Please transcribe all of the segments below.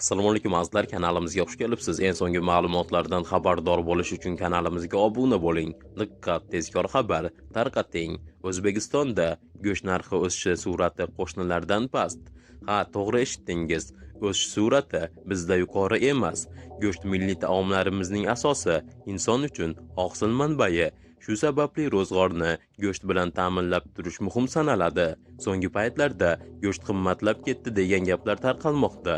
Assalomu alaykum azizlar, kanalimizga xush kelibsiz. Eng so'nggi ma'lumotlardan xabardor bo'lish uchun kanalimizga obuna bo'ling. Diqqat, tezkor xabar tarqating. O'zbekistonda go'sht narxi o'sishi sur'ati qo'shnilardan past. Ha, to'g'ri eshitdingiz. O'sish sur'ati bizda yuqori emas. Go'sht milliy taomlarimizning asosi, inson uchun oqsil manbai. Shu sababli ro'zg'orni go'sht bilan ta'minlab turish muhim sanaladi. So'nggi paytlarda go'sht qimmatlab ketdi degan gaplar tarqalmoqda.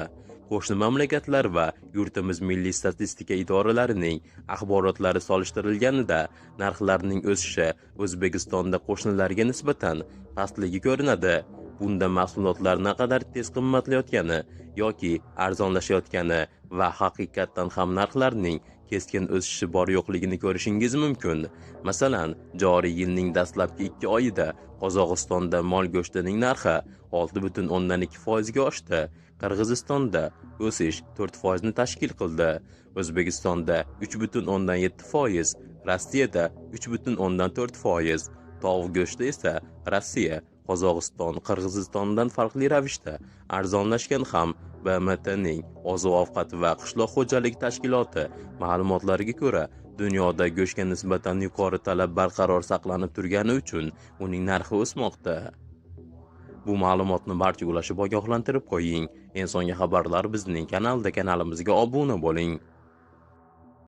Qo'shni mamlakatlar va yurtimiz milliy statistika idoralarining axborotlari solishtirilganida narxlarning o'sishi O'zbekistonda qo'shnilarga nisbatan pastligi ko'rinadi. Bunda mahsulotlar naqadar tez qimmatlayotgani yoki arzonlashayotgani va haqiqatdan ham narxlarning keskin o'sishi bor yo'qligini ko'rishingiz mumkin. Masalan, joriy yilning dastlabki 2 oyida Qozog'istonda mol go'shtining narxi 6,2% ga oshdi. Qirg'izistonda o'sish 4% ni tashkil qildi. O'zbekistonda 3,7%, Rossiyada 3,4%. Tovuq go'shti esa Rossiya, Qozog'iston, Qirg'izistondan farqli ravishda arzonlashgan ham. BMTning Oziq-ovqat va qishloq xo'jaligi tashkiloti ma'lumotlariga ko'ra, dunyoda go'shtga nisbatan yuqori talab barqaror saqlanib turgani uchun uning narxi o'smoqda. Bu ma'lumotni barcha ulashib ogohlantirib qo'ying. Eng so'nggi xabarlar bizning kanalimizga obuna bo'ling.